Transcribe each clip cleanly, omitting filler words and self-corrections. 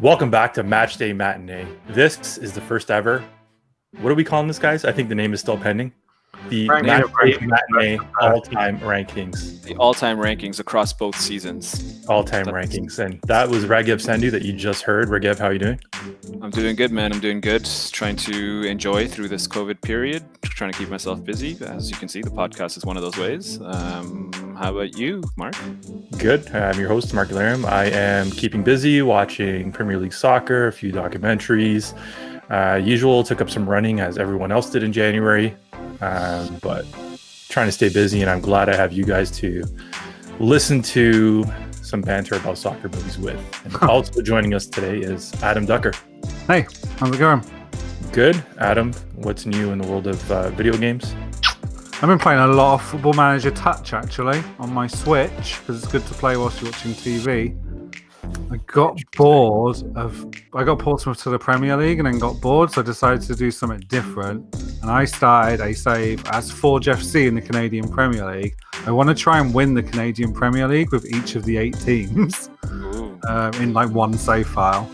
Welcome back to Matchday Matinee. This is the first ever. What are we calling this, guys? I think the name is still pending. The Matchday Matinee all-time rankings. The all-time rankings across both seasons. All-time rankings. And that was Raghib Sendhu that you just heard. Raghib, how are you doing? I'm doing good, man. I'm doing good. Trying to enjoy through this COVID period. Trying to keep myself busy. As you can see, the podcast is one of those ways. How about you, Mark? Good. I'm your host, Mark Ilarium. I am keeping busy, watching Premier League soccer, a few documentaries. Usual, took up some running as everyone else did in January. But trying to stay busy, and I'm glad I have you guys to listen to some banter about soccer movies with. And also joining us today is Adam Ducker. Hey, how's it going? Good. Adam, what's new in the world of video games? I've been playing a lot of Football Manager Touch, actually, on my Switch, because it's good to play whilst you're watching TV. I got Portsmouth to the Premier League and then got bored, so I decided to do something different. And I started a save as Forge FC in the Canadian Premier League. I want to try and win the Canadian Premier League with each of the 8 teams in like one save file.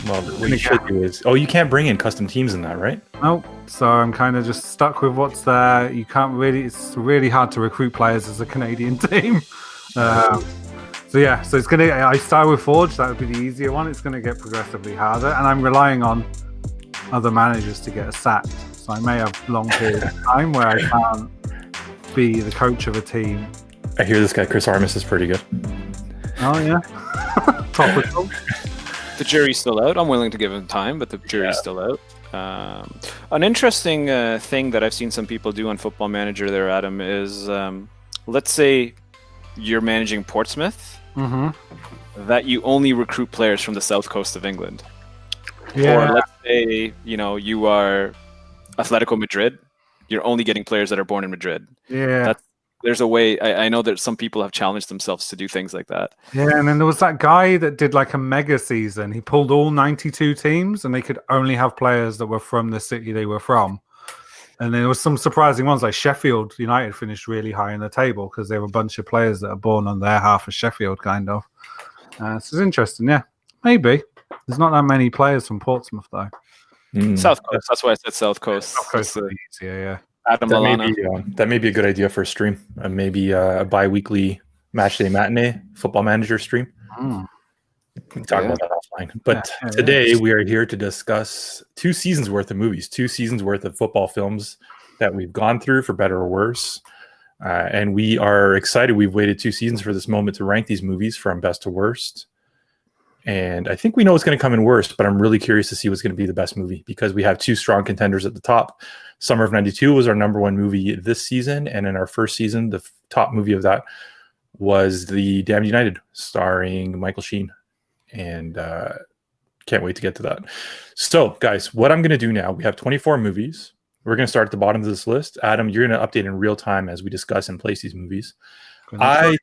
Well, what you should do is... Oh, you can't bring in custom teams in that, right? Nope. So I'm kind of just stuck with what's there. You can't really... It's really hard to recruit players as a Canadian team. So it's going to... I start with Forge. That would be the easier one. It's going to get progressively harder. And I'm relying on other managers to get us sacked. So I may have long periods of time where I can't be the coach of a team. I hear this guy, Chris Armas, is pretty good. Oh, yeah. Topical. The jury's still out. I'm willing to give him time, but the jury's still out. An interesting thing that I've seen some people do on Football Manager there, Adam, is let's say you're managing Portsmouth, that you only recruit players from the south coast of England. Yeah. Or let's say, you are Atletico Madrid, you're only getting players that are born in Madrid. Yeah. There's a way. I know that some people have challenged themselves to do things like that. Yeah, and then there was that guy that did like a mega season. He pulled all 92 teams, and they could only have players that were from the city they were from. And there was some surprising ones, like Sheffield United finished really high in the table because there were a bunch of players that are born on their half of Sheffield, kind of. So it's interesting, yeah. Maybe. There's not that many players from Portsmouth, though. South Coast. That's why I said South Coast. South Coast is easier, yeah. Adam that may be a good idea for a stream. Maybe a bi-weekly Matchday Matinee Football Manager stream. We can talk about that offline. But today we are here to discuss 2 seasons worth of movies, 2 seasons worth of football films that we've gone through, for better or worse. And we are excited. We've waited 2 seasons for this moment to rank these movies from best to worst. And I think we know what's going to come in worst, but I'm really curious to see what's going to be the best movie, because we have 2 strong contenders at the top. Summer of '92 was our number 1 movie this season, and in our first season, the top movie of that was The Damned United, starring Michael Sheen. And can't wait to get to that. So, guys, what I'm going to do now, we have 24 movies. We're going to start at the bottom of this list. Adam, you're going to update in real time as we discuss and place these movies. I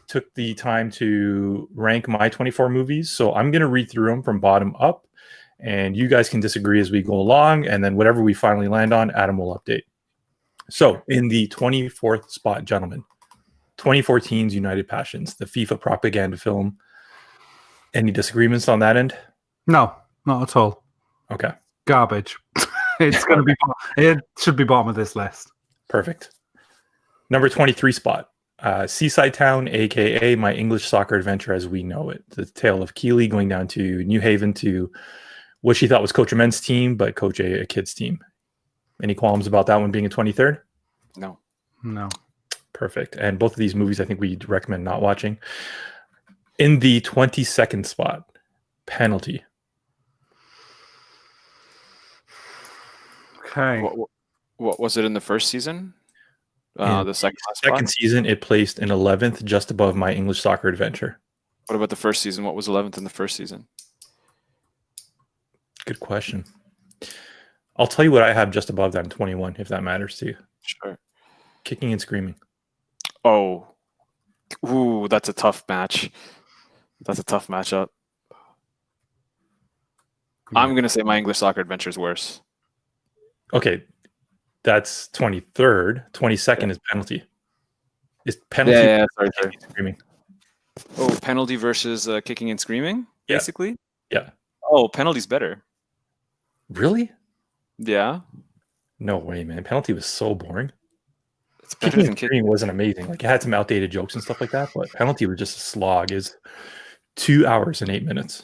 took the time to rank my 24 movies, so I'm going to read through them from bottom up, and you guys can disagree as we go along, and then whatever we finally land on, Adam will update. So, in the 24th spot, gentlemen, 2014's United Passions, the FIFA propaganda film. Any disagreements on that end? No, not at all. Okay. Garbage. It's going to be. It should be bottom of this list. Perfect. Number 23 spot. Seaside Town, a.k.a. My English Soccer Adventure as We Know It. The tale of Keeley going down to New Haven to what she thought was coach a men's team, but coach a kids team. Any qualms about that one being a 23rd? No. Perfect. And both of these movies I think we'd recommend not watching. In the 22nd spot, Penalty. Okay. What was it in the first season? The second season, it placed in 11th, just above My English Soccer Adventure. What about the first season? What was 11th in the first season? Good question. I'll tell you what I have just above that in 21, if that matters to you. Sure. Kicking and Screaming. Oh. Ooh, that's a tough match. That's a tough matchup. I'm going to say My English Soccer Adventure is worse. Okay. That's 23rd. 22nd is Penalty. Is Penalty sorry. Screaming? Oh, Penalty versus Kicking and Screaming, basically? Yeah. Oh, penalty's better. Really? Yeah. No way, man. Penalty was so boring. It's better Kicking than and kicking. screaming wasn't amazing. Like, it had some outdated jokes and stuff like that, but penalty was just a slog. Is 2 hours and 8 minutes.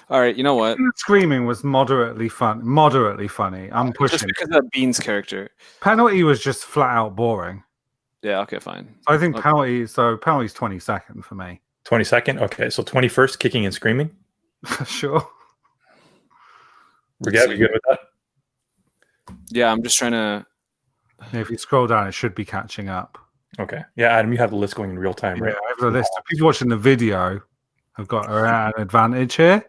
All right, you know what? Screaming was moderately funny. I'm pushing. Just because of that Beans character. Penalty was just flat out boring. Yeah, okay, fine. I think penalty's 22nd for me. 22nd? Okay, so 21st, kicking and screaming. Sure. Regav, you good with that? Yeah, I'm just trying to... If you scroll down, it should be catching up. Okay. Yeah, Adam, you have the list going in real time, right? Yeah, I have the list. People watching the video have got an advantage here.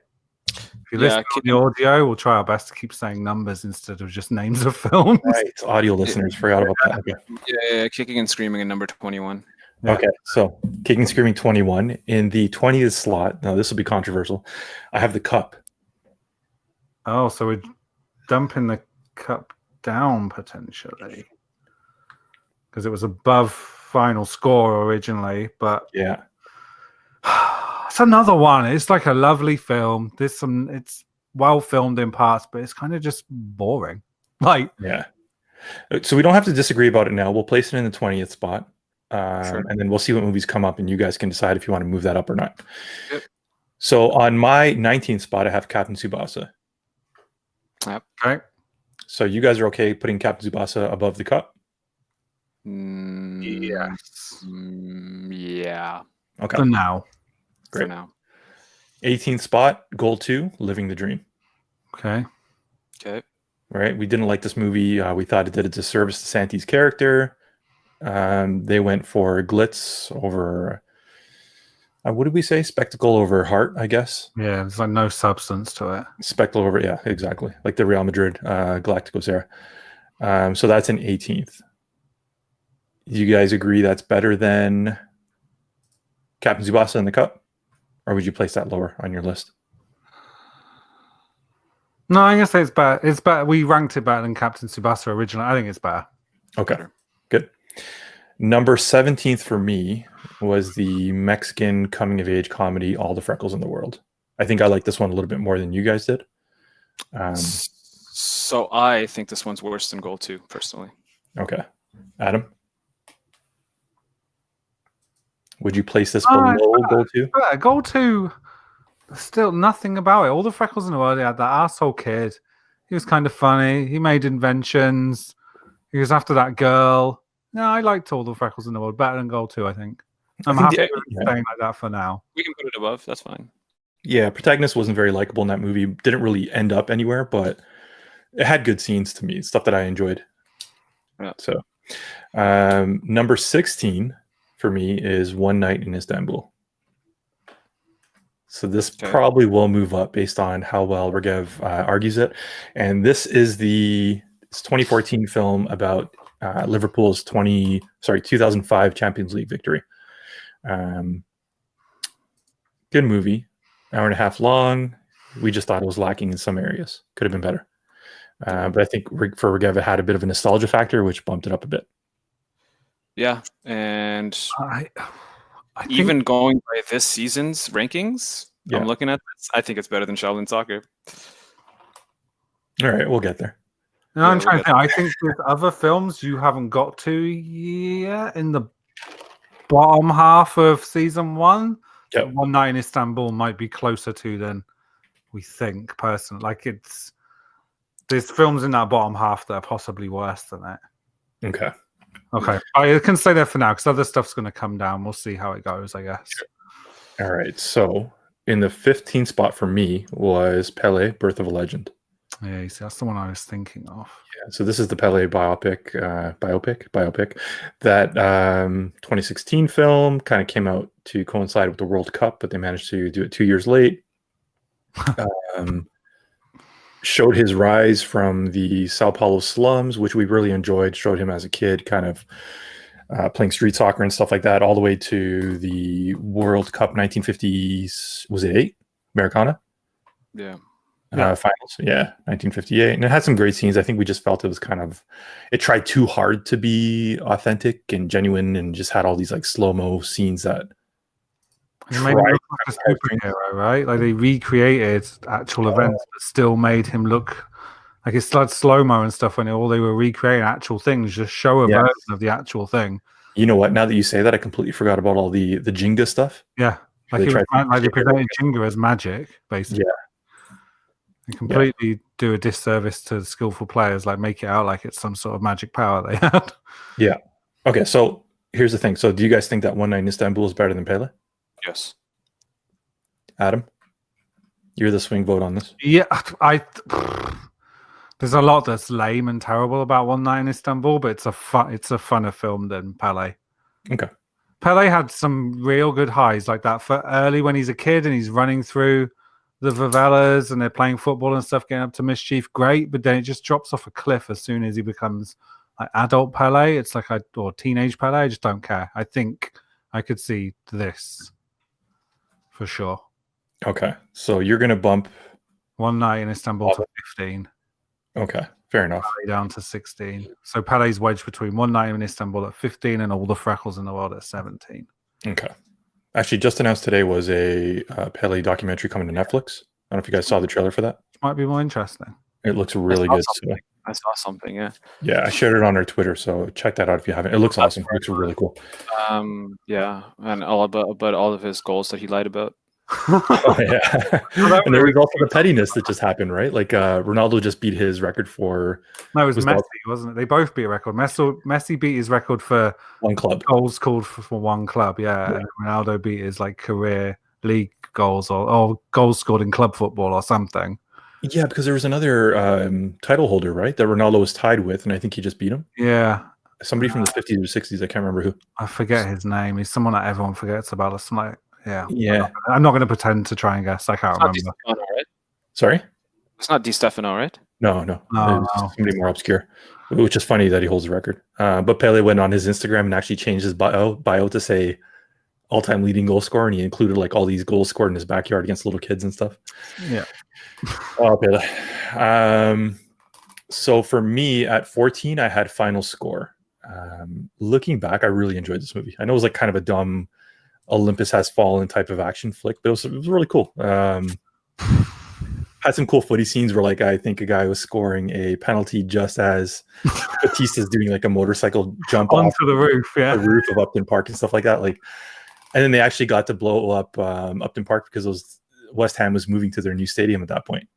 If you listen to the audio, we'll try our best to keep saying numbers instead of just names of films. Right, audio listeners forgot about that. Okay. Yeah, kicking and screaming in number 21. Yeah. Okay, so kicking and screaming 21. In the 20th slot, now this will be controversial, I have the cup. Oh, so we're dumping the cup down potentially. Because it was above final score originally, but Yeah. it's another one. It's like a lovely film. It's well filmed in parts, but it's kind of just boring. Like, yeah. So we don't have to disagree about it now. We'll place it in the 20th spot. Sure. And then we'll see what movies come up, and you guys can decide if you want to move that up or not. Yep. So on my 19th spot, I have Captain Tsubasa. Yep. okay. So you guys are okay putting Captain Tsubasa above the cup? Yes. Yeah. Okay. For now. Great. For now. 18th spot, Goal 2, Living the Dream. Okay. Okay. Right? We didn't like this movie. We thought it did a disservice to Santi's character. They went for glitz over, what did we say? Spectacle over heart, I guess. Yeah, there's like no substance to it. Spectacle over, yeah, exactly. Like the Real Madrid Galacticos era. So that's an 18th. You guys agree that's better than Captain Tsubasa in the Cup? Or would you place that lower on your list? No, I'm gonna say it's better. It's better. We ranked it better than Captain Tsubasa originally. I think it's better. Okay, good. Number 17th for me was the Mexican coming-of-age comedy, All the Freckles in the World. I think I like this one a little bit more than you guys did. So I think this one's worse than Goal 2, personally. Okay. Adam? Would you place this below Goal 2? Goal 2, still nothing about it. All the freckles in the world. He had that asshole kid. He was kind of funny. He made inventions. He was after that girl. No, I liked All the Freckles in the World better than Goal 2, I think. I'm happy with staying like that for now. We can put it above. That's fine. Yeah, protagonist wasn't very likable in that movie. Didn't really end up anywhere, but it had good scenes to me. Stuff that I enjoyed. Yeah. So, number 16 for me is One Night in Istanbul. So this probably will move up based on how well Regev argues it. And this is it's 2014 film about Liverpool's 2005 Champions League victory. Good movie, hour and a half long. We just thought it was lacking in some areas. Could have been better. But I think for Regev, it had a bit of a nostalgia factor, which bumped it up a bit. Yeah, and I even going by this season's rankings, I'm looking at this, I think it's better than Shaolin Soccer. All right, we'll get there. No, I'm trying to think. I think there's other films you haven't got to yet in the bottom half of season 1. Yep. One Night in Istanbul might be closer to than we think, personally. Like, there's films in that bottom half that are possibly worse than it. Okay. I can stay there for now because other stuff's going to come down. We'll see how it goes, I guess. All right. So in the 15th spot for me was Pele, Birth of a Legend. Yeah, you see, that's the one I was thinking of. Yeah. So this is the Pele biopic that 2016 film kind of came out to coincide with the World Cup, but they managed to do it 2 years late. Showed his rise from the Sao Paulo slums, which we really enjoyed. Showed him as a kid, kind of playing street soccer and stuff like that, all the way to the World Cup 1950s. Was it 8? Americana? Yeah. Finals. Yeah, 1958. And it had some great scenes. I think we just felt it was it tried too hard to be authentic and genuine and just had all these like slow-mo scenes that They made him look like a superhero, right? Like they recreated actual events, but still made him look like it's like slow-mo and stuff when all they were recreating actual things, just show a version of the actual thing. You know what? Now that you say that, I completely forgot about all the Jenga stuff. Yeah. Like they presented Jenga as magic, basically. Yeah. They completely do a disservice to skillful players, like make it out like it's some sort of magic power they had. Yeah. Okay, so here's the thing. So do you guys think that One Night in Istanbul is better than Pele? Yes. Adam? You're the swing vote on this. Yeah, there's a lot that's lame and terrible about One Night in Istanbul, but it's a funner film than Pele. Okay. Pele had some real good highs like that for early when he's a kid and he's running through the favelas and they're playing football and stuff, getting up to mischief. Great, but then it just drops off a cliff as soon as he becomes like adult Pele. It's like or teenage Pele. I just don't care. I think I could see this for sure. Okay, so you're gonna bump One Night in Istanbul to 15. Okay, fair enough. Down to 16. So Pele's wedged between One Night in Istanbul at 15 and All the Freckles in the World at 17. Okay. Actually, just announced today was a Pele documentary coming to Netflix. I don't know if you guys saw the trailer for that. Might be more interesting. It looks really good. So. I saw something, yeah. Yeah, I shared it on our Twitter, so check that out if you haven't. It looks awesome. It looks really cool. Yeah, and all about all of his goals that he lied about. Oh, yeah. And there was also the pettiness that just happened, right? Like Ronaldo just beat his record for... No, it was Messi, wasn't it? They both beat a record. Messi beat his record for one club. Goals scored for one club, yeah. And Ronaldo beat his like career league goals or goals scored in club football or something. Yeah, because there was another title holder, right? That Ronaldo was tied with, and I think he just beat him. Yeah. Somebody from the 50s or 60s. I can't remember who. I forget his name. He's someone that everyone forgets about. Yeah. I'm not going to pretend to try and guess. I can't remember. Right? Sorry? It's not Di Stefano, right? No. Somebody more obscure, which is funny that he holds the record. But Pele went on his Instagram and actually changed his bio to say all-time leading goal scorer, and he included like all these goals scored in his backyard against little kids and stuff. Yeah. Oh, Pele. So for me at 14, I had Final Score. Looking back, I really enjoyed this movie. I know it was like kind of a dumb Olympus Has Fallen type of action flick, but it was really cool. Had some cool footy scenes where like I think a guy was scoring a penalty just as Batista's doing like a motorcycle jump onto the roof, the roof of Upton Park and stuff like that. Like, and then they actually got to blow up Upton Park because West Ham was moving to their new stadium at that point.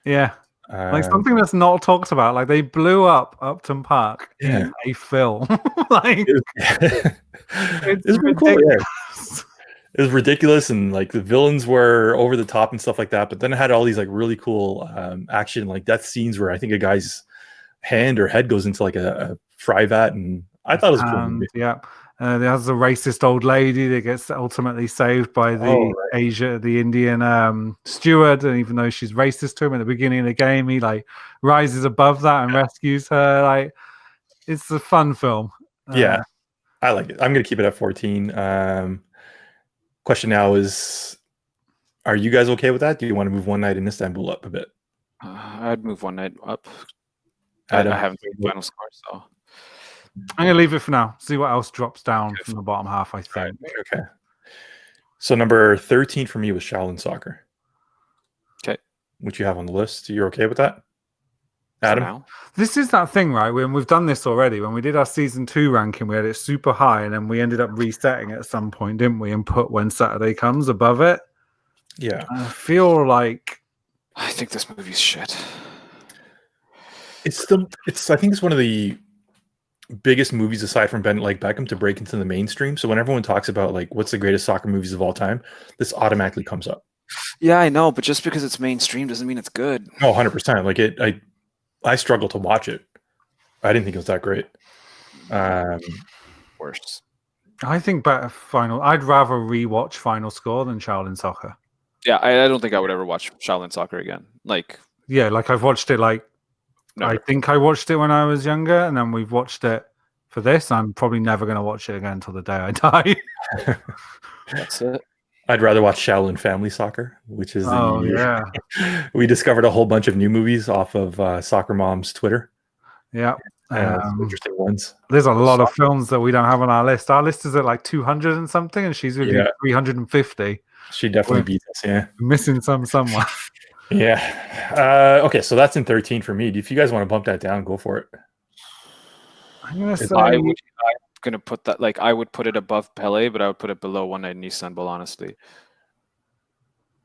Yeah. Like something that's not talked about. Like they blew up Upton Park in a film. Like it was really cool. Yeah. It was ridiculous, and like the villains were over the top and stuff like that. But then it had all these like really cool action, like death scenes where I think a guy's hand or head goes into like a fry vat, and I thought it was a cool movie. Yeah. There's a racist old lady that gets ultimately saved by the Indian steward, and even though she's racist to him at the beginning of the game, he like rises above that and rescues her. Like, it's a fun film. Yeah, I like it. I'm gonna keep it at 14. Question now is, are you guys okay with that? Do you want to move One Night in Istanbul up a bit? I'd move One Night up. I haven't made Final Score, so I'm gonna leave it for now. See what else drops down from the bottom half. I think. Right. Okay. So number 13 for me was Shaolin Soccer. Okay. Which you have on the list. You're okay with that, Adam? This is that thing, right? When we've done this already. When we did our season 2 ranking, we had it super high, and then we ended up resetting it at some point, didn't we? And put When Saturday Comes above it. Yeah. I feel like I think this movie's shit. I think it's one of the biggest movies aside from Ben like Beckham to break into the mainstream. So when everyone talks about like what's the greatest soccer movies of all time, this automatically comes up. Yeah, I know, but just because it's mainstream doesn't mean it's good. No, 100%. Like I struggled to watch it. I didn't think it was that great. Worse. I think I'd rather rewatch Final Score than Shaolin Soccer. Yeah, I don't think I would ever watch Shaolin Soccer again. Like, yeah, like I've watched it like never. I think I watched it when I was younger, and then we've watched it for this. I'm probably never going to watch it again until the day I die. That's it. I'd rather watch Shaolin Family Soccer, which is yeah. We discovered a whole bunch of new movies off of Soccer Mom's Twitter. Yeah. Some interesting ones. There's a lot of films that we don't have on our list. Our list is at like 200 and something, and she's reviewed 350. She definitely beat us. Yeah, missing some somewhere. Yeah. Okay, so that's in 13 for me. If you guys want to bump that down, go for it. I'm gonna say I'm gonna put that, like, I would put it above Pele, but I would put it below One Night in Istanbul, honestly.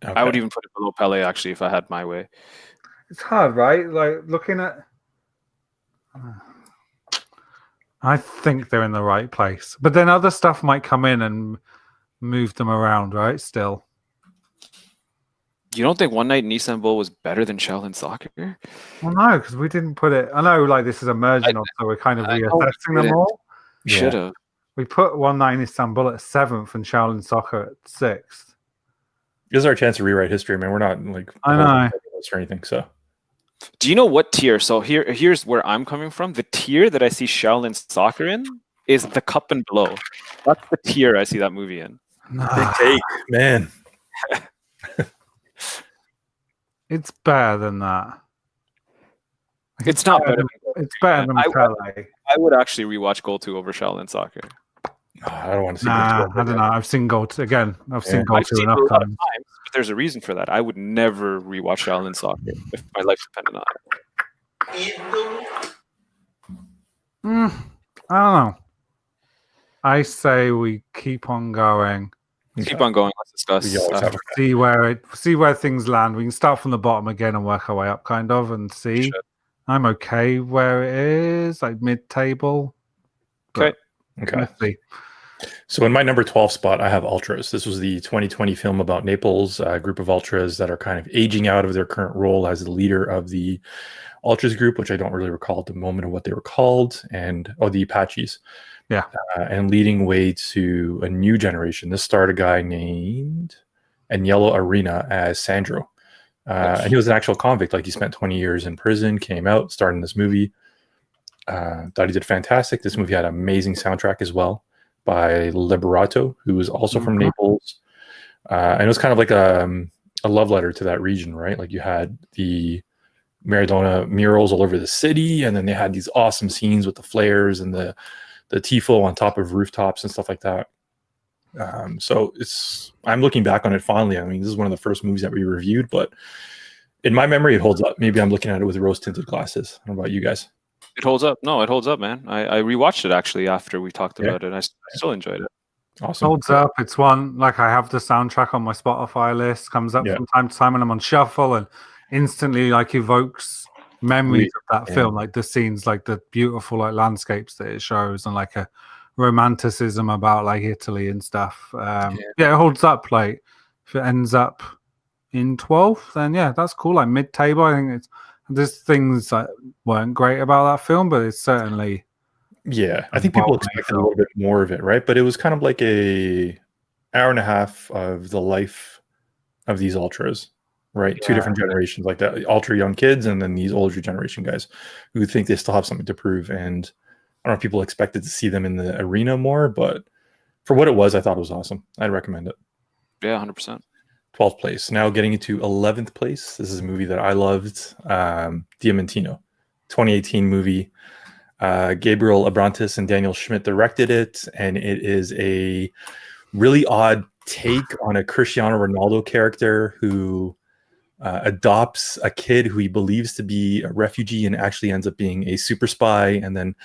Okay. I would even put it below Pele, actually, if I had my way. It's hard, right? Like, looking at, I think they're in the right place, but then other stuff might come in and move them around, right? Still, You don't think One Night in Istanbul was better than Shaolin Soccer? well, no, because we didn't put it. I know, like, this is a merging, so we're kind of reassessing them all. We should have. We put One Night in Istanbul at 7th and Shaolin Soccer at 6th. This is our chance to rewrite history, man. We're not like I know or anything. So, do you know what tier? So here's where I'm coming from. The tier that I see Shaolin Soccer in is The Cup and Below. That's the tier I see that movie in. Big take, man. It's better than that. It's not better. It's better than Pele. I would actually rewatch Goal 2 over Shaolin Soccer. I don't want to see. I don't know. I've seen Goal 2 again. I've seen Goal 2 enough times. But there's a reason for that. I would never rewatch Shaolin Soccer if my life depended on it. I don't know. I say we keep on going. Keep on going. Let's discuss. See where things land. We can start from the bottom again and work our way up, kind of, and see. I'm okay where it is, like mid-table. Okay. Let's see. So in my number 12 spot, I have Ultras. This was the 2020 film about Naples, a group of Ultras that are kind of aging out of their current role as the leader of the Ultras group, which I don't really recall at the moment of what they were called, the Apaches. Yeah. And leading way to a new generation. This starred a guy named Agnello Arena as Sandro. And he was an actual convict. Like, he spent 20 years in prison, came out, starred in this movie. Thought he did fantastic. This movie had an amazing soundtrack as well by Liberato, who was also from Naples. And it was kind of like a love letter to that region, right? Like, you had the Maradona murals all over the city, and then they had these awesome scenes with the flares and the tifo on top of rooftops and stuff like that. So I'm looking back on it fondly. I mean, this is one of the first movies that we reviewed, but in my memory, it holds up. Maybe I'm looking at it with rose-tinted glasses. I don't know about you guys. It holds up. No, it holds up, man. I rewatched it actually after we talked about it. I still enjoyed it. Awesome. Holds up. It's one, like, I have the soundtrack on my Spotify list, comes up from time to time, and I'm on shuffle and instantly, like, evokes memories of that film, like the scenes, like the beautiful, like, landscapes that it shows, and like a romanticism about, like, Italy and stuff. It holds up. Like, if it ends up in 12th, then that's cool. Like, mid-table, I think there's things that weren't great about that film, but it's certainly I think people expected a little bit more of it, right? But it was kind of like a hour and a half of the life of these Ultras, right? Two different generations, like the ultra young kids and then these older generation guys who think they still have something to prove. And I don't know if people expected to see them in the arena more, but for what it was, I thought it was awesome. I'd recommend it. Yeah, 100%. 12th place. Now getting into 11th place. This is a movie that I loved, Diamantino, 2018 movie. Gabriel Abrantes and Daniel Schmidt directed it, and it is a really odd take on a Cristiano Ronaldo character who adopts a kid who he believes to be a refugee and actually ends up being a super spy. And then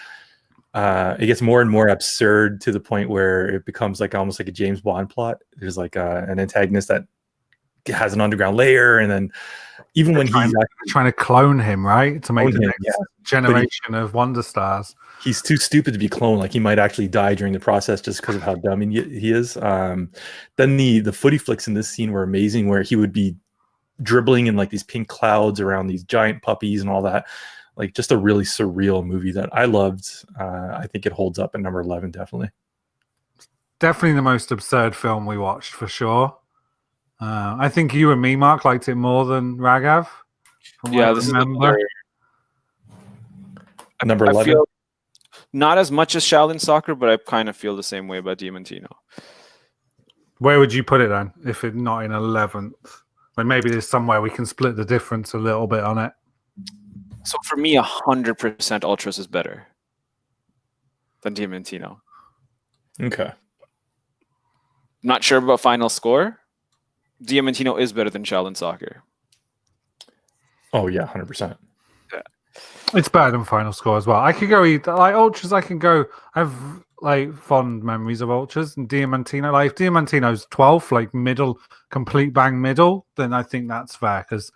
it gets more and more absurd to the point where it becomes like almost like a James Bond plot. There's like an antagonist that has an underground layer, and then even when he's trying to clone him, right, to make the next generation of Wonder Stars, he's too stupid to be cloned. Like, he might actually die during the process just because of how dumb he is. Then the footy flicks in this scene were amazing, where he would be dribbling in like these pink clouds around these giant puppies and all that. Like, just a really surreal movie that I loved. I think it holds up at number 11, definitely. Definitely the most absurd film we watched, for sure. I think you and me, Mark, liked it more than Raghav. Yeah, this is number 11. Not as much as Shaolin Soccer, but I kind of feel the same way about Diamantino. Where would you put it then, if it's not in 11th? Like, maybe there's somewhere we can split the difference a little bit on it. So for me, 100% Ultras is better. than Diamantino. Okay. Not sure about final score. Diamantino is better than Shaolin Soccer. Oh yeah, 100%. It's better than final score as well. I could go either. Like Ultras, I can go. I have like fond memories of Ultras and Diamantino. Like if Diamantino's 12th, like middle, complete bang middle, then I think that's fair because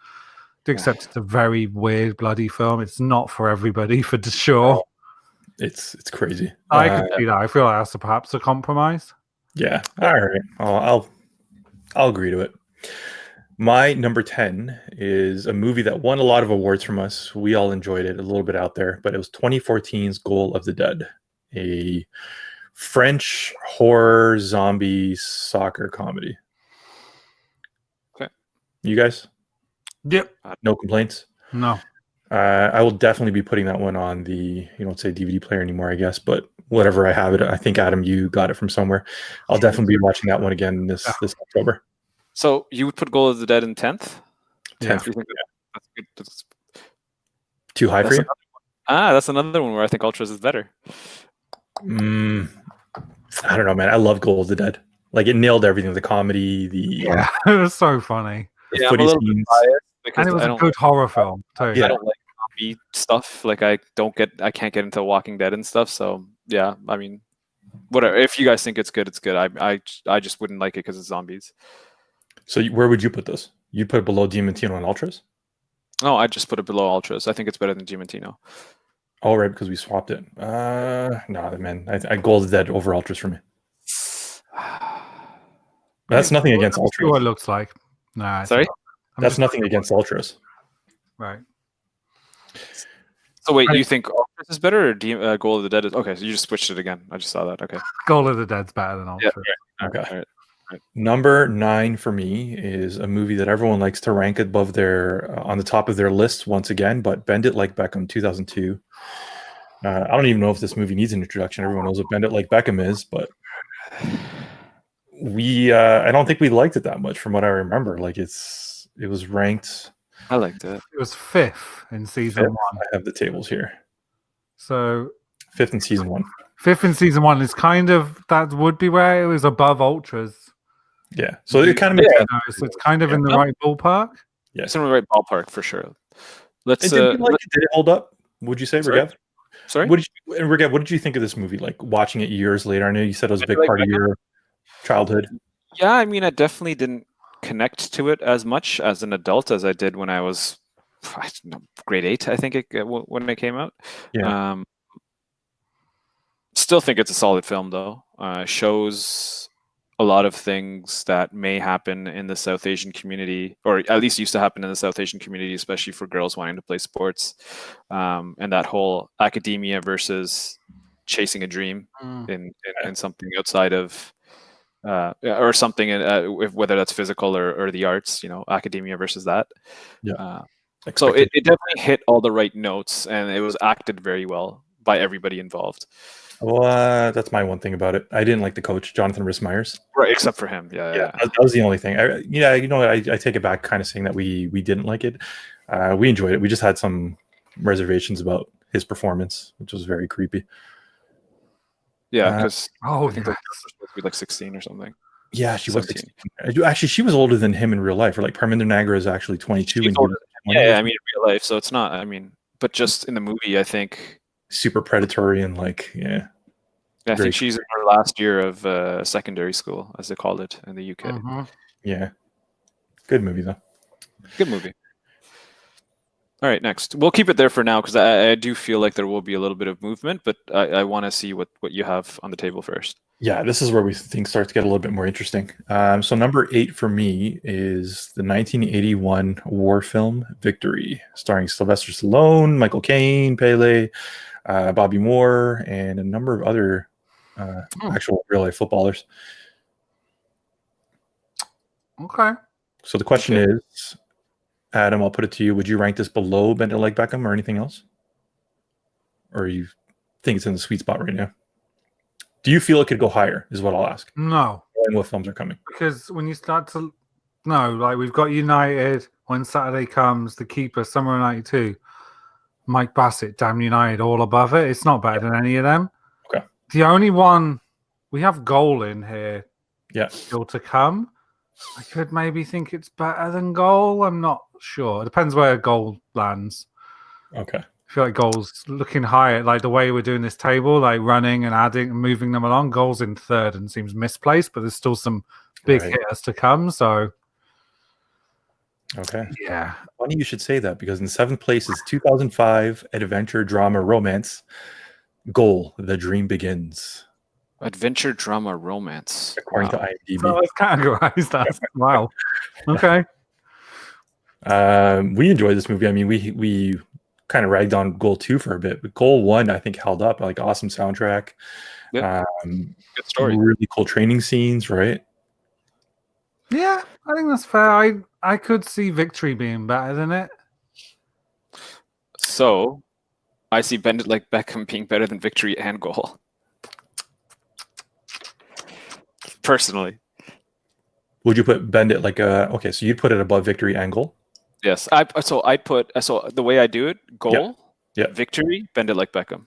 except it's a very weird bloody film. It's not for everybody for sure. It's crazy. I could see that. I feel like that's perhaps a compromise. Yeah. All right. I'll agree to it. My number 10 is a movie that won a lot of awards from us. We all enjoyed it, a little bit out there, but it was 2014's Goal of the Dead, a French horror zombie soccer comedy. Okay. You guys? Yep. No complaints? No. I will definitely be putting that one on the, you don't say DVD player anymore, I guess, but whatever I have it. I think, Adam, you got it from somewhere. I'll definitely be watching that one again this October. So you would put Goal of the Dead in 10th? 10th. Yeah. That's good. That's too high for you? That's another one where I think Ultras is better. I don't know, man. I love Goal of the Dead. Like it nailed everything. The comedy, it was so funny. The footy I'm a little bit biased because and it was a good horror film too. I don't like zombie stuff. Like I can't get into Walking Dead and stuff. So yeah, I mean, whatever. If you guys think it's good, it's good. I just wouldn't like it because it's zombies. So where would you put this? You put it below Diamantino and Ultras? No, I just put it below Ultras. I think it's better than Diamantino. All right, because we swapped it. No, man. I Goal of the Dead over Ultras for me. That's nothing against Ultras. What it looks like. Nah, sorry? That's nothing against Ultras. Right. So wait, you think Ultras is better or Goal of the Dead is... Okay, so you just switched it again. I just saw that. Okay. Goal of the Dead's better than Ultras. Yeah. Okay. All right. Number 9 for me is a movie that everyone likes to rank above their on the top of their list once again, but Bend It Like Beckham 2002. I don't even know if this movie needs an introduction. Everyone knows what Bend It Like Beckham is, but I don't think we liked it that much from what I remember. Like it was ranked. I liked it. It was 5th in season 1. I have the tables here. So 5th in season 1. 5th in season 1 is kind of that would be where it was above Ultras. Yeah, so it kind of makes sense. So it's kind of in the right ballpark. Yeah, it's in the right ballpark for sure. Did it hold up? Would you say, Regev? Sorry, Regev, what did you think of this movie? Like watching it years later, I know you said it was a big part of your childhood. Yeah, I mean, I definitely didn't connect to it as much as an adult as I did when I was, I don't know, grade 8. I think when it came out. Yeah. Still think it's a solid film though. Shows a lot of things that may happen in the South Asian community, or at least used to happen in the South Asian community, especially for girls wanting to play sports, and that whole academia versus chasing a dream in something outside of, or something, whether that's physical or the arts, academia versus that. Yeah. So it definitely hit all the right notes, and it was acted very well by everybody involved. Well, that's my one thing about it. I didn't like the coach, Jonathan Rhys-Meyers. Right, except for him. Yeah. That was the only thing. I take it back, kind of saying that we didn't like it. We enjoyed it. We just had some reservations about his performance, which was very creepy. Yeah, because I think yeah. that was supposed to be like 16 or something. Yeah, she was 16. Actually, she was older than him in real life. Or like Parminder Nagra is actually 22. Yeah, I mean, in real life. So it's not, I mean, but just in the movie, I think. Super predatory and like, yeah. I think she's in her last year of secondary school, as they called it in the UK. Mm-hmm. Yeah. Good movie, though. Good movie. All right, next. We'll keep it there for now because I do feel like there will be a little bit of movement, but I want to see what you have on the table first. Yeah, this is where we think starts to get a little bit more interesting. So number 8 for me is the 1981 war film Victory, starring Sylvester Stallone, Michael Caine, Pele, Bobby Moore, and a number of other actual real-life footballers. Okay. So the question is, Adam, I'll put it to you. Would you rank this below Bend It Like Beckham or anything else? Or you think it's in the sweet spot right now? Do you feel it could go higher, is what I'll ask. No. Knowing what films are coming. Because when you start to... No, like we've got United, When Saturday Comes, The Keeper, Summer of 92, Mike Bassett, Damn United, all above it. It's not better than any of them. Okay. The only one we have goal in here. Yeah. Still to come. I could maybe think it's better than goal. I'm not sure. It depends where goal lands. Okay. I feel like goals looking higher, like the way we're doing this table, like running and adding and moving them along. Goals in third and seems misplaced, but there's still some big hitters to come. So, okay. Yeah. Funny you should say that, because in 7th place is 2005 adventure drama romance Goal, The Dream Begins. Adventure drama romance. According to IMDb. So it's categorized as wow. Okay. We enjoyed this movie. I mean, we kind of ragged on Goal 2 for a bit, but Goal 1 I think held up. Like, awesome soundtrack. Yep. Good story. Really cool training scenes, right? Yeah, I think that's fair. I could see Victory being better than it. So, I see Bend It Like Beckham being better than Victory and Goal. Personally. Would you put Bend It like a... Okay, so you'd put it above Victory and Goal? Yes. So the way I do it, Goal, yeah. Victory, Bend It Like Beckham.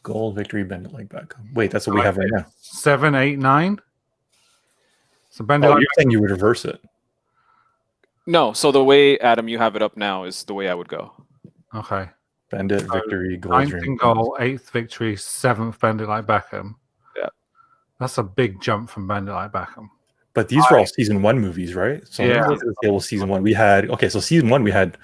Goal, Victory, Bend It Like Beckham. Wait, that's what we have right now. 7, 8, 9. So Bend It Oh, Like you're saying you would reverse it. No, so the way, Adam, you have it up now is the way I would go. Okay. Bend It, Victory, Goal, 9th Dream. in Goal, 8th Victory, 7th Bend It Like Beckham. Yeah. That's a big jump from Bend It Like Beckham. But these were all season 1 movies, right? So Yeah. let's look at the table. Season 1, we had... Okay, so season 1 we had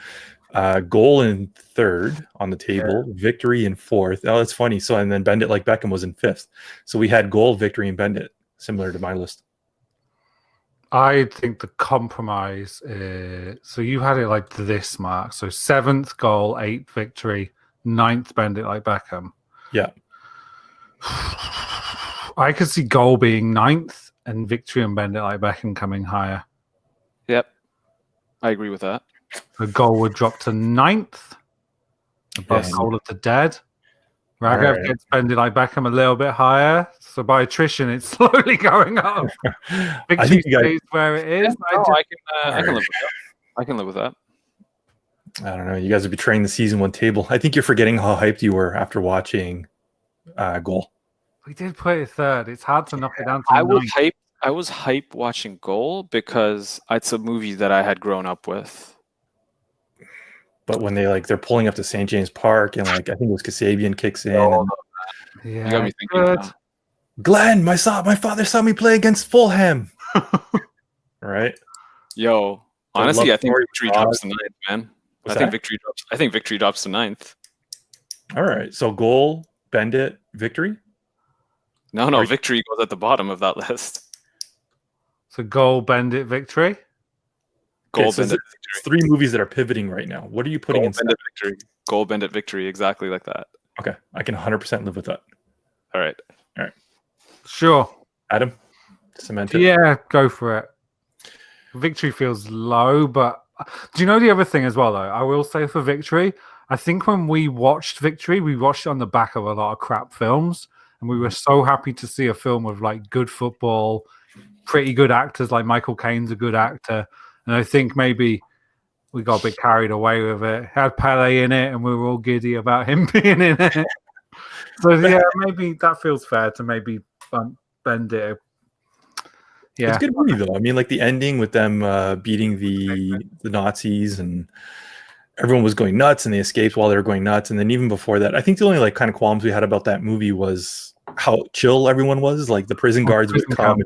Goal in 3rd on the table, Victory in 4th. Oh, that's funny. So, and then Bend It Like Beckham was in 5th. So we had Goal, Victory, and Bend It, similar to my list. I think the compromise is... So you had it like this, Mark. So 7th Goal, 8th Victory, 9th Bend It Like Beckham. Yeah. I could see Goal being 9th and Victory and Bend It Like Beckham coming higher. Yep. I agree with that. The Goal would drop to 9th, above Goal of the Dead. Raghav gets Bend It Like Beckham a little bit higher. So by attrition, it's slowly going up. Victory stays where it is. Yeah, I can live with that. I can live with that. I don't know. You guys are betraying the season 1 table. I think you're forgetting how hyped you were after watching Goal. We did put it 3rd. It's hard to knock it down to I was hyped watching Goal because it's a movie that I had grown up with. But when they're pulling up to St. James Park and I think it was Kasabian kicks in. And, you got me thinking now. Glenn, my father saw me play against Fulham. Right? Yo, honestly, I think Victory drops to 9th, man. I think Victory drops to 9th. All right. So Goal, Bend It, Victory? No, Victory goes at the bottom of that list. So Goal, Bend It, Victory? Goal, Bend It, Victory. It's 3 movies that are pivoting right now. What are you putting in? Bend It, Victory. Goal, Bend It, Victory. Exactly like that. Okay. I can 100% live with that. All right. Sure. Adam? Cement it? Yeah, go for it. Victory feels low, but do you know the other thing as well, though? I will say for Victory, I think when we watched Victory, we watched it on the back of a lot of crap films, and we were so happy to see a film with good football, pretty good actors, like Michael Caine's a good actor, and I think maybe we got a bit carried away with it. Had Pele in it, and we were all giddy about him being in it. So yeah, maybe that feels fair to maybe Bend It. Yeah, it's a good movie though. I mean, the ending with them beating the Nazis and everyone was going nuts, and they escaped while they were going nuts. And then even before that, I think the only kind of qualms we had about that movie was how chill everyone was. The prison guards would come.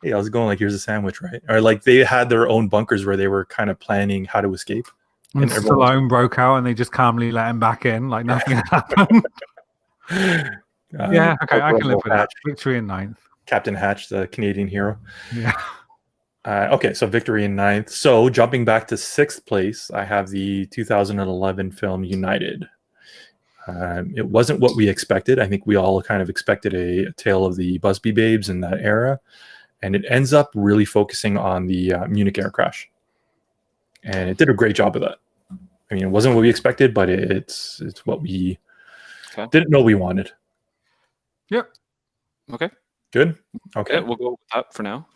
Hey, I was going here's a sandwich, right? Or they had their own bunkers where they were kind of planning how to escape. And Stallone broke out, and they just calmly let him back in, like nothing happened. Yeah, okay, I can live with that. Victory in 9th. Captain Hatch, the Canadian hero. Yeah. Okay, so Victory in 9th. So jumping back to 6th place, I have the 2011 film United. It wasn't what we expected. I think we all kind of expected a tale of the Busby Babes in that era. And it ends up really focusing on the Munich air crash. And it did a great job of that. I mean, it wasn't what we expected, but it's what we didn't know we wanted. Yep. Okay. Good. Okay. Yeah, we'll go with that for now.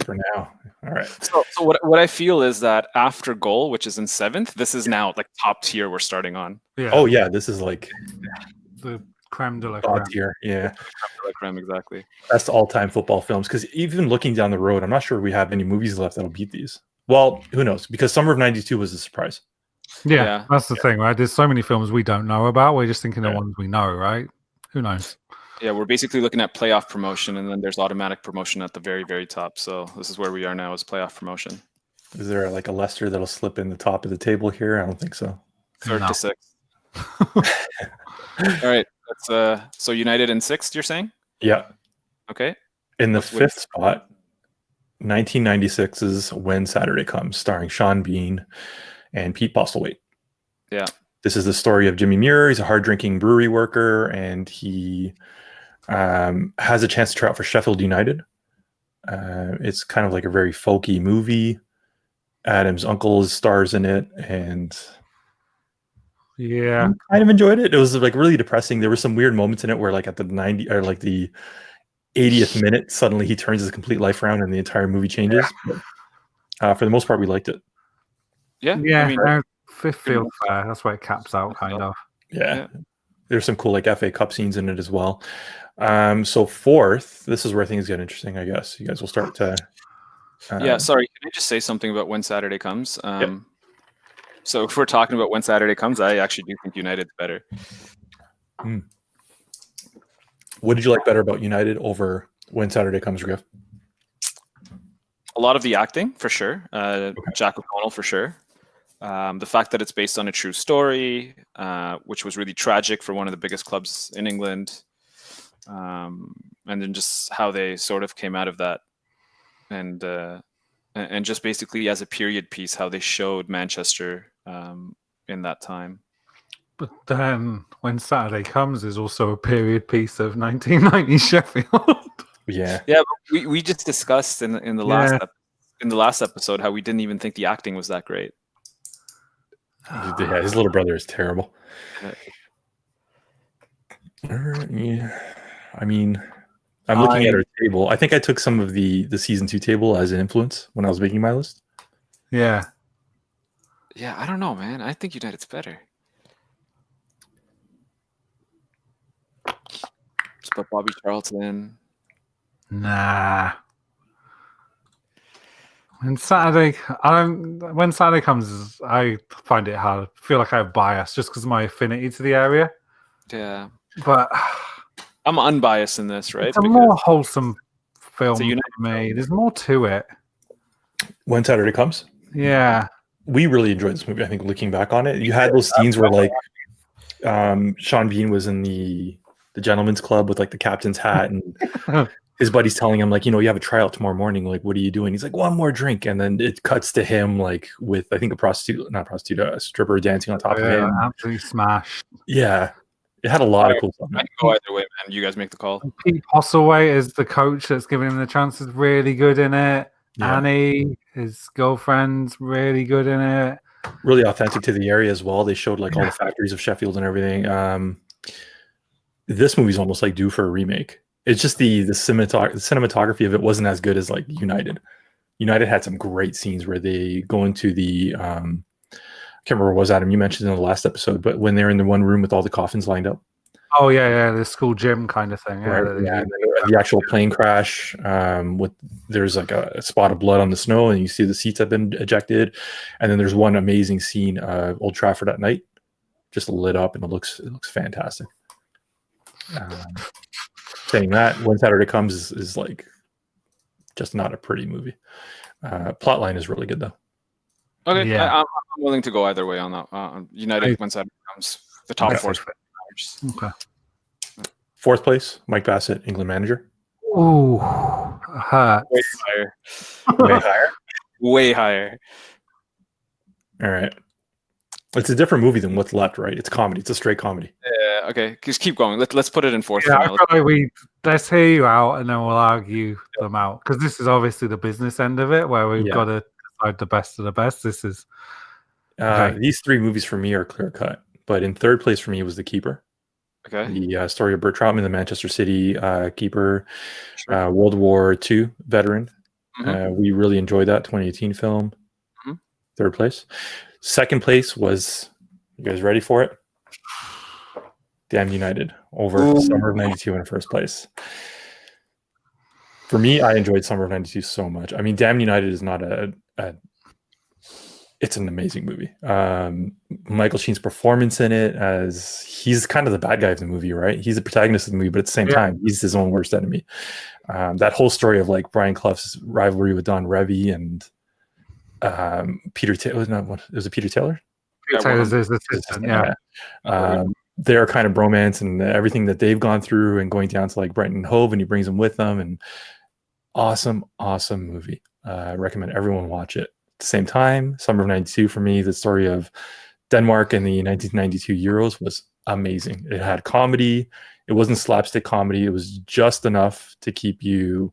For now. All right. So what I feel is that after Goal, which is in 7th, this is now top tier we're starting on. Yeah. Oh yeah, this is the Creme de la God creme. tier. Yeah. Creme, exactly. Best all-time football films. Because even looking down the road, I'm not sure we have any movies left that'll beat these. Well, who knows? Because Summer of '92 was a surprise. Yeah, that's the thing, right? There's so many films we don't know about. We're just thinking the ones we know, right? Who knows? Yeah, we're basically looking at playoff promotion, and then there's automatic promotion at the very, very top. So this is where we are now, is playoff promotion. Is there like a Leicester that'll slip in the top of the table here? I don't think so. Third to sixth. All right. That's so United in sixth, you're saying? Yeah. Okay. In the fifth spot, 1996's When Saturday Comes, starring Sean Bean and Pete Postlethwaite. Yeah. This is the story of Jimmy Muir. He's a hard-drinking brewery worker, and he has a chance to try out for Sheffield United. It's kind of like a very folky movie. Adam's uncle stars in it, and yeah, I kind of enjoyed it. It was like really depressing. There were some weird moments in it where, like at the 90 or like the 80th minute, suddenly he turns his complete life around, and the entire movie changes. But, for the most part, we liked it. Yeah, yeah. I mean, fifth feels fair. That's where it caps out, kind of. Yeah. There's some cool like FA Cup scenes in it as well. So fourth, this is where things get interesting, I guess. You guys will start to. Yeah, sorry. Can I just say something about When Saturday Comes? So if we're talking about When Saturday Comes, I actually do think United's better. What did you like better about United over When Saturday Comes, Griff? A lot of the acting, for sure. Jack O'Connell, for sure. The fact that it's based on a true story, which was really tragic for one of the biggest clubs in England. And then just how they sort of came out of that. And just basically as a period piece, how they showed Manchester in that time. But then When Saturday Comes is also a period piece of 1990 Sheffield. Yeah. Yeah, but we just discussed in the last episode how we didn't even think the acting was that great. Yeah, his little brother is terrible. Yeah. I mean, I'm looking at our table. I think I took some of the season 2 table as an influence when I was making my list. Yeah. Yeah, I don't know, man. I think United's better. Just put Bobby Charlton. Nah. When Saturday Comes, I find it hard. I feel like I have bias just because of my affinity to the area. Yeah. But I'm unbiased in this, right? It's a more wholesome film to me. There's more to it. When Saturday Comes? Yeah. We really enjoyed this movie, I think, looking back on it. You had those scenes where, like, Sean Bean was in the gentleman's club with, like, the captain's hat, and his buddy's telling him, like, you have a tryout tomorrow morning. Like, what are you doing? He's like, one more drink. And then it cuts to him, like, with, I think, a stripper dancing on top of him. Absolutely smashed. Yeah. It had a lot of cool stuff. I can go either way, man. You guys make the call. And Pete Postlethwaite is the coach that's giving him the chance. Is really good in it. Yeah. Annie, his girlfriend's really good in it. Really authentic to the area as well. They showed like all the factories of Sheffield and everything. This movie's almost like due for a remake. It's just the cinematography of it wasn't as good as like United. United had some great scenes where they go into the I can't remember what it was, Adam, you mentioned in the last episode, but when they're in the one room with all the coffins lined up. Oh yeah, the school gym kind of thing. Yeah, right. Yeah. The actual plane crash, there's like a spot of blood on the snow, and you see the seats have been ejected, and then there's one amazing scene of Old Trafford at night, just lit up, and it looks fantastic. Saying that, When Saturday Comes is like just not a pretty movie. Plotline is really good though. Okay, yeah. I'm willing to go either way on that. United, When Saturday Comes, the top four. Okay. Fourth place, Mike Bassett, England manager. Ooh, way higher. Way higher. Way higher. All right. It's a different movie than what's left, right? It's comedy. It's a straight comedy. Yeah. Okay. Just keep going. Let's put it in fourth. Yeah, I feel like let's hear you out, and then we'll argue them out, because this is obviously the business end of it, where we've got to decide the best of the best. This is these three movies for me are clear cut, but in third place for me was The Keeper. Okay. The story of Bert Trautmann, the Manchester City keeper, World War II veteran. Mm-hmm. We really enjoyed that 2018 film. Mm-hmm. Third place. Second place was, you guys ready for it? Damned United over Summer of '92 in first place. For me, I enjoyed Summer of '92 so much. I mean, Damned United is not it's an amazing movie. Michael Sheen's performance in it, as he's kind of the bad guy of the movie, right? He's the protagonist of the movie, but at the same time, he's his own worst enemy. That whole story of like Brian Clough's rivalry with Don Revy and Peter Taylor. Was it Peter Taylor? Peter Taylor's his assistant, yeah. Their kind of bromance and everything that they've gone through, and going down to like Brighton and Hove, and he brings them with them, and awesome movie. I recommend everyone watch it. At the same time, Summer of '92 for me, the story of Denmark and the 1992 Euros was amazing. It had comedy. It wasn't slapstick comedy. It was just enough to keep you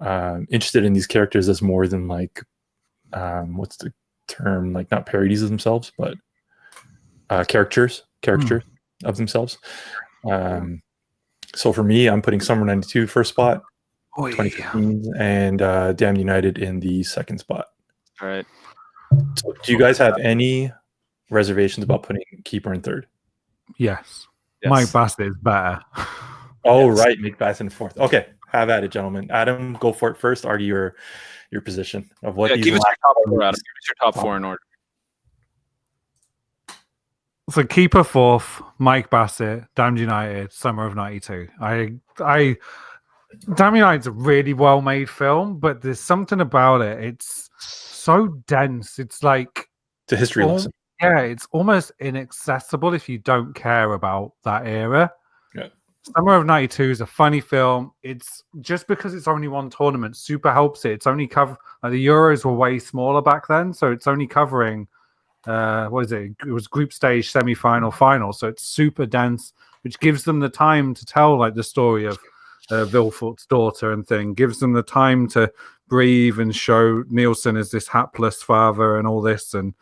interested in these characters as more than like what's the term? Like not parodies of themselves, but caricatures of themselves. So for me, I'm putting Summer '92 first spot, 2015, and Damned United in the second spot. All right. So do you guys have any reservations about putting Keeper in third? Yes. Mike Bassett is better. Oh, right. Mike Bassett in fourth. Okay. Have at it, gentlemen. Adam, go for it first. Argue your position of what give us your top four, Adam. Give us your top four in order. So Keeper fourth, Mike Bassett, Damned United, Summer of '92. Damned United's a really well-made film, but there's something about it. It's so dense. It's like it's a history lesson. Yeah, it's almost inaccessible if you don't care about that era. Yeah. Summer of '92 is a funny film. It's just because it's only one tournament super helps it. It's only the Euros were way smaller back then, so it's only covering what is it? It was group stage, semi-final, final. So it's super dense, which gives them the time to tell like the story of Vilfort's daughter and thing. Gives them the time to breathe and show Nielsen as this hapless father and all this, and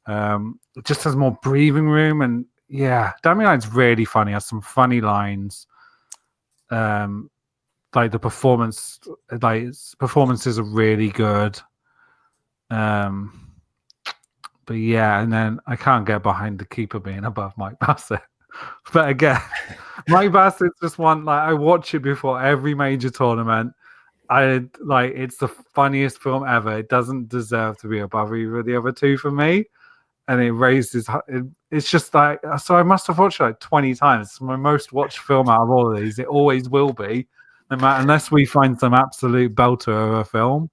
it just has more breathing room. And yeah, Damned United's really funny. Has some funny lines. Like the performances are really good. But yeah, and then I can't get behind the keeper being above Mike Bassett. But again, Mike Bassett's just one. Like I watch it before every major tournament. It's the funniest film ever. It doesn't deserve to be above either of the other two for me. And it raises. It's just like so. I must have watched it like 20 times. It's my most watched film out of all of these. It always will be, no matter unless we find some absolute belter of a film.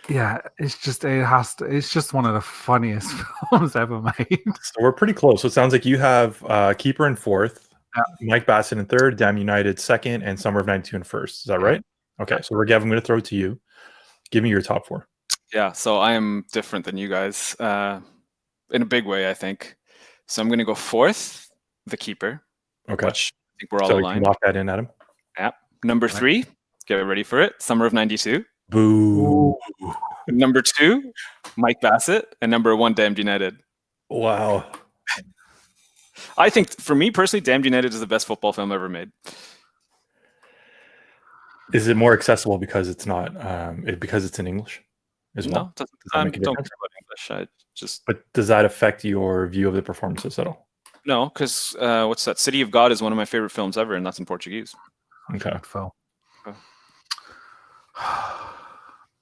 Yeah, it's just one of the funniest films ever made. So we're pretty close. So it sounds like you have Keeper in fourth, Mike Bassett in third, Damned United second, and Summer of '92 in first. Is that right? Okay, so Gav, I'm going to throw it to you. Give me your top four. Yeah, so I am different than you guys in a big way, I think. So I'm going to go fourth, The Keeper. Okay. Which I think we're all so aligned. You can lock that in, Adam. Yeah. Number three, get ready for it, Summer of '92. Boo. Number two, Mike Bassett, and number one, Damned United. Wow. I think, for me personally, Damned United is the best football film ever made. Is it more accessible because it's not because it's in English as well? No, I don't care about English. But does that affect your view of the performances at all? No, because what's that? City of God is one of my favorite films ever, and that's in Portuguese. Okay.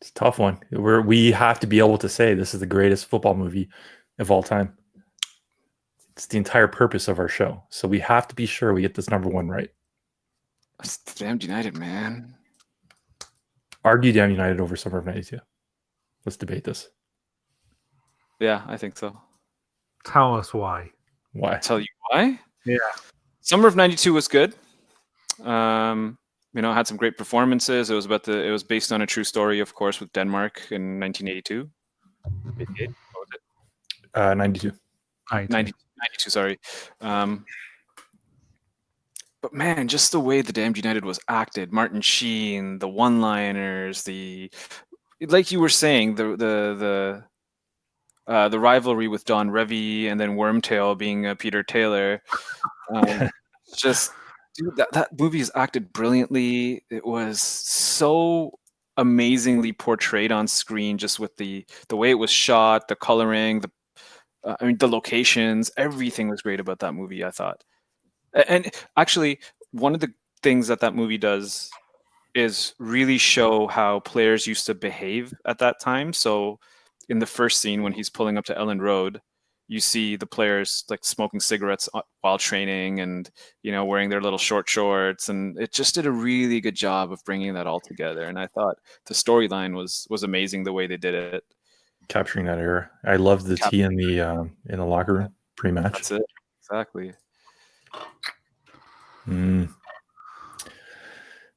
It's a tough one. We have to be able to say this is the greatest football movie of all time. It's the entire purpose of our show. So we have to be sure we get this number one right. It's Damned United, man. Argue Damned United over Summer of '92. Let's debate this. Yeah, I think so. Tell us why. Why? I'll tell you why? Yeah. Summer of '92 was good. It had some great performances. It was based on a true story, of course, with Denmark in 1982. 88? What was it? 92. 92, sorry. But man, just the way the Damned United was acted, Martin Sheen, the one-liners, like you were saying, the rivalry with Don Revy and then Wormtail being Peter Taylor. Just, dude, that movie is acted brilliantly. It was so amazingly portrayed on screen, just with the way it was shot, the coloring, I mean, the locations, everything was great about that movie, I thought. And actually, one of the things that movie does is really show how players used to behave at that time. So in the first scene, when he's pulling up to Ellen Road, you see the players like smoking cigarettes while training and, wearing their little short shorts. And it just did a really good job of bringing that all together. And I thought the storyline was amazing the way they did it. Capturing that era. I love the tea in the locker room pre-match. That's it. Exactly.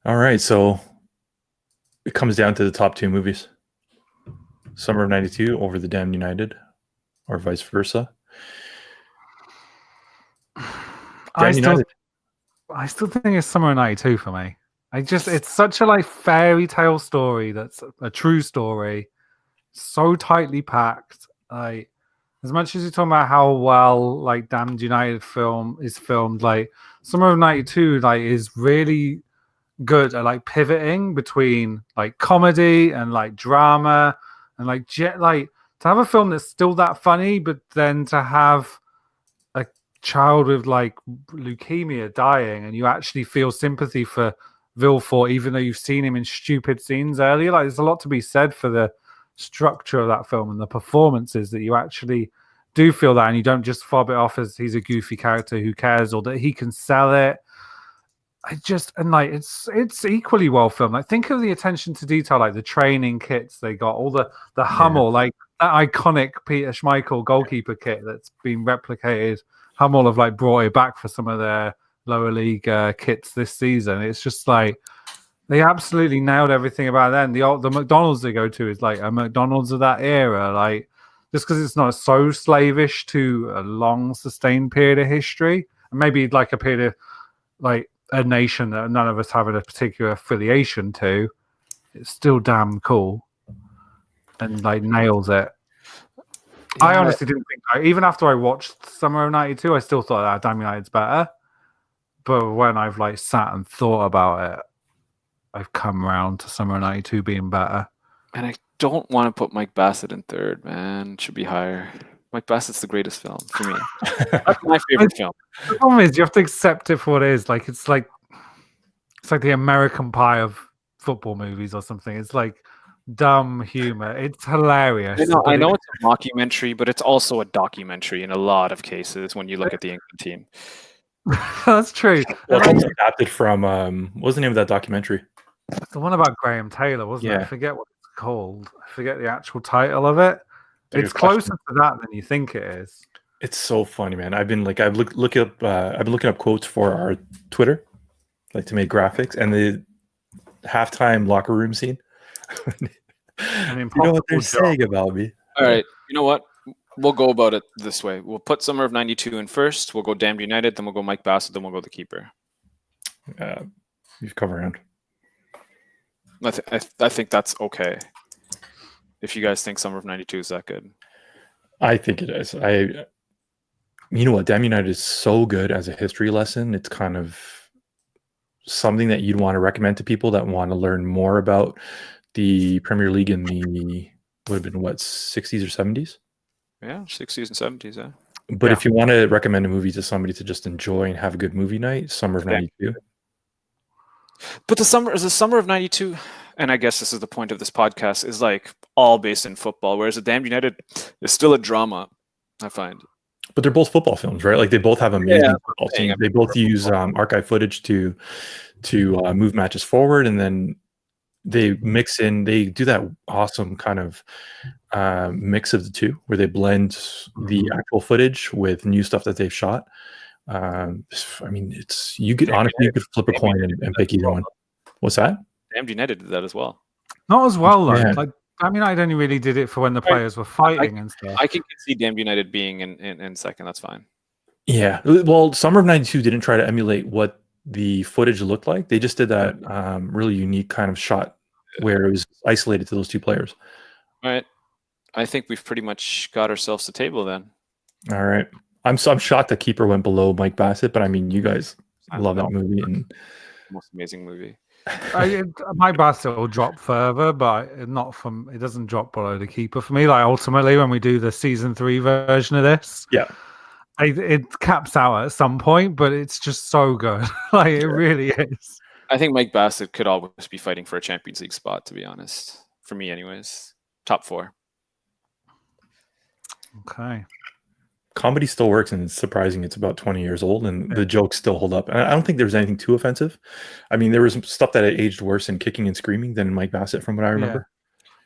All right, so it comes down to the top two movies. Summer of '92 over The Damned United, or vice versa. I still think it's Summer of '92 for me. It's such a fairy tale story that's a true story, so tightly packed. As much as you're talking about how well Damned United film is filmed, Summer of '92 is really good at pivoting between comedy and drama and to have a film that's still that funny, but then to have a child with leukemia dying and you actually feel sympathy for Villefort, even though you've seen him in stupid scenes earlier. There's a lot to be said for the structure of that film and the performances, that you actually do feel that and you don't just fob it off as he's a goofy character who cares, or that he can sell it. It's equally well filmed. Think of the attention to detail, the training kits they got, all the Hummel, that iconic Peter Schmeichel goalkeeper kit that's been replicated. Hummel have brought it back for some of their lower league kits this season. It's just they absolutely nailed everything about then. The McDonald's they go to is a McDonald's of that era, just because it's not so slavish to a long sustained period of history, and maybe a period of a nation that none of us have a particular affiliation to. It's still damn cool and nails it. Yeah. I honestly didn't think, even after I watched Summer of '92, I still thought that Damn United's better. But when I've sat and thought about it, I've come around to Summer of '92 being better. And I don't want to put Mike Bassett in third, man. It should be higher. Mike Bassett's the greatest film for me. That's my favorite film. The problem is you have to accept it for what it is. It's like the American Pie of football movies or something. It's dumb humor. It's hilarious. I know it's a mockumentary, but it's also a documentary in a lot of cases when you look at the England team. That's true. Well, it's almost adapted from what was the name of that documentary? The one about Graham Taylor, wasn't it? I forget what it's called. I forget the actual title of it. It's closer to that than you think it is. It's so funny, man. I've been looking up quotes for our Twitter, to make graphics, and the halftime locker room scene. You know what they're saying about me. All right, you know what? We'll go about it this way. We'll put Summer of '92 in first. We'll go Damned United, then we'll go Mike Bassett, then we'll go the keeper. You've come around. I think that's okay. If you guys think Summer of '92 is that good. I think it is. You know what? Damn United is so good as a history lesson. It's kind of something that you'd want to recommend to people that want to learn more about the Premier League in the, would have been 60s or 70s? Yeah, 60s and 70s, yeah. But if you want to recommend a movie to somebody to just enjoy and have a good movie night, Summer of '92. But the Summer of '92, and I guess this is the point of this podcast, is all based in football, whereas the Damned United is still a drama, I find. But they're both football films, right? They both have amazing football scenes. They both use archive footage to move matches forward, and then they mix in. They do that awesome kind of mix of the two, where they blend the actual footage with new stuff that they've shot. You could flip a coin and pick either one. What's that? Damned United did that as well. Not as well though. Yeah. Damned United only really did it for when the players were fighting and stuff. I can see Damned United being in second. That's fine. Yeah. Well, Summer of '92 didn't try to emulate what the footage looked like. They just did that really unique kind of shot where it was isolated to those two players. All right. I think we've pretty much got ourselves a table then. All right. I'm shocked that keeper went below Mike Bassett, but you guys love that movie and most amazing movie. My basket will drop further, but it doesn't drop below the keeper for me. Like ultimately, when we do the season 3 version of this, Yeah, it caps out at some point, but it's just so good. Like it really is. I think Mike Bassett could always be fighting for a Champions League spot, to be honest. For me, anyways. Top 4. Okay. comedy still works, and it's surprising it's about 20 years old and the jokes still hold up. And I don't think there's anything too offensive. I mean, there was stuff that had aged worse in Kicking and Screaming than in Mike Bassett, from what I remember.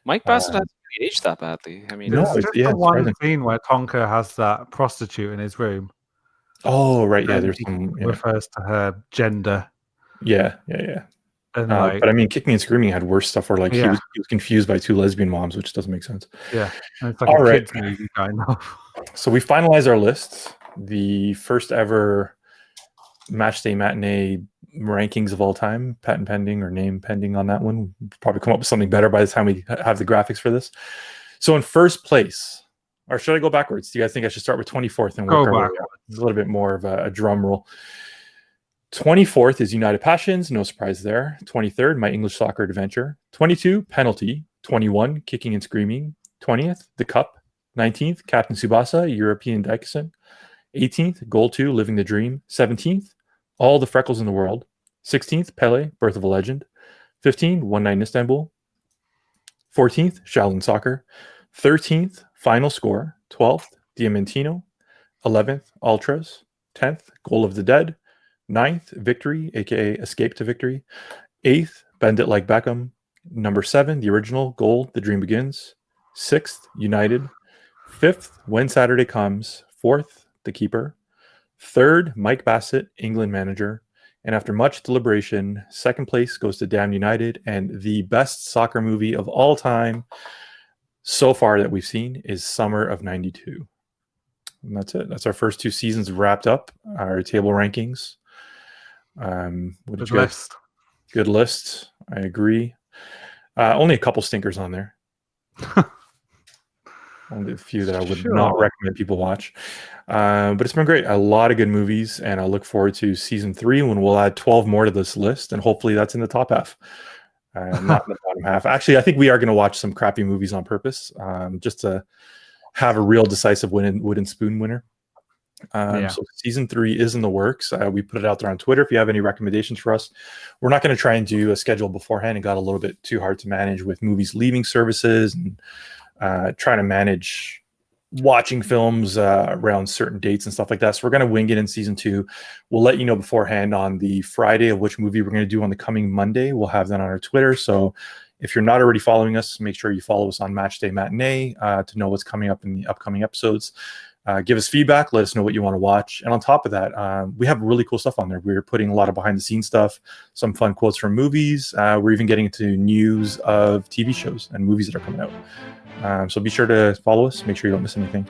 Mike Bassett hasn't really aged that badly. I mean, No, There's just the one scene where Tonka has that prostitute in his room. Oh, right. Yeah, there's He some. Yeah. refers to her gender. Yeah. And but I mean, Kicking and Screaming had worse stuff where he was confused by 2 lesbian moms, which doesn't make sense. Yeah, and it's like a kids movie kind of. So we finalized our list. The first ever Matchday Matinee rankings of all time, patent pending or name pending on that one. We'll probably come up with something better by the time we have the graphics for this. So in first place, or should I go backwards? Do you guys think I should start with 24th and work our way up? It's a little bit more of a drum roll. 24th is United Passions, no surprise there. 23rd, My English Soccer Adventure. 22, Penalty. 21, Kicking and Screaming. 20th, The Cup. 19th, Captain Tsubasa, European Daikeson. 18th, Goal 2, Living the Dream. 17th, All the Freckles in the World. 16th, Pele, Birth of a Legend. 15th, One Night in Istanbul. 14th, Shaolin Soccer. 13th, Final Score. 12th, Diamantino. 11th, Ultras. 10th, Goal of the Dead. 9th, Victory, aka Escape to Victory. 8th, Bend It Like Beckham. Number 7, the original, Goal, The Dream Begins. 6th, United. 5th, When Saturday Comes. 4th, The Keeper. 3rd, Mike Bassett, England Manager. And after much deliberation, second place goes to Damn United. And the best soccer movie of all time so far that we've seen is Summer of '92. And that's it. That's our first 2 seasons wrapped up. Our table rankings. Good list. Good list. I agree. Only a couple stinkers on there. Only a few that I would not recommend people watch. But it's been great. A lot of good movies, and I look forward to season 3 when we'll add 12 more to this list, and hopefully that's in the top half. Not in the bottom half. Actually, I think we are going to watch some crappy movies on purpose, just to have a real decisive wooden spoon winner. So season 3 is in the works. We put it out there on Twitter. If you have any recommendations for us, we're not going to try and do a schedule beforehand. It got a little bit too hard to manage with movies leaving services and trying to manage watching films around certain dates and stuff like that. So we're going to wing it in season 2. We'll let you know beforehand on the Friday of which movie we're going to do on the coming Monday. We'll have that on our Twitter. So if you're not already following us, make sure you follow us on Matchday Matinee to know what's coming up in the upcoming episodes. Give us feedback. Let us know what you want to watch. And on top of that, we have really cool stuff on there. We're putting a lot of behind-the-scenes stuff, some fun quotes from movies. We're even getting into news of TV shows and movies that are coming out. So be sure to follow us. Make sure you don't miss anything.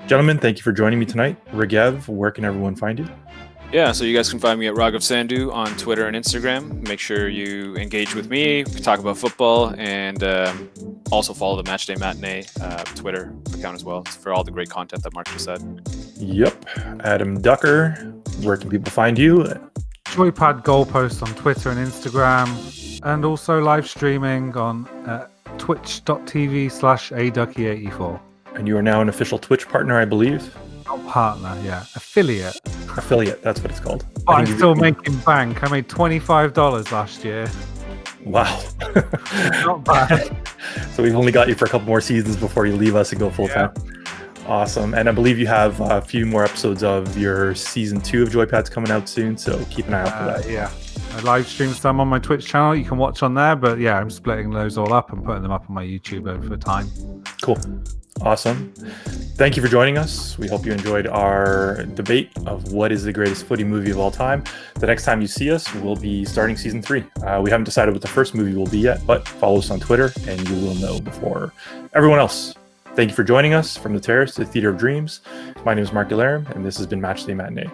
Gentlemen, thank you for joining me tonight. Regev, where can everyone find you? Yeah, so you guys can find me at Raghav Sandhu on Twitter and Instagram. Make sure you engage with me, talk about football, and also follow the Matchday Matinee Twitter account as well for all the great content that Mark just said. Yep. Adam Ducker, where can people find you? Joypad Goalpost on Twitter and Instagram, and also live streaming on twitch.tv/aducky84. And you are now an official Twitch partner, I believe. Not partner, yeah. Affiliate, that's what it's called. But I'm still making bank. I made $25 last year. Wow. Not bad. So we've only got you for a couple more seasons before you leave us and go full time. Awesome. And I believe you have a few more episodes of your season 2 of Joypads coming out soon, so keep an eye out for that. Yeah. I live stream some on my Twitch channel. You can watch on there, but yeah, I'm splitting those all up and putting them up on my YouTube over time. Cool. Awesome. Thank you for joining us. We hope you enjoyed our debate of what is the greatest footy movie of all time. The next time you see us, we'll be starting season 3. We haven't decided what the first movie will be yet, but follow us on Twitter and you will know before everyone else. Thank you for joining us from the Terrace to the Theater of Dreams. My name is Mark Gillerim, and this has been Matchday Matinee.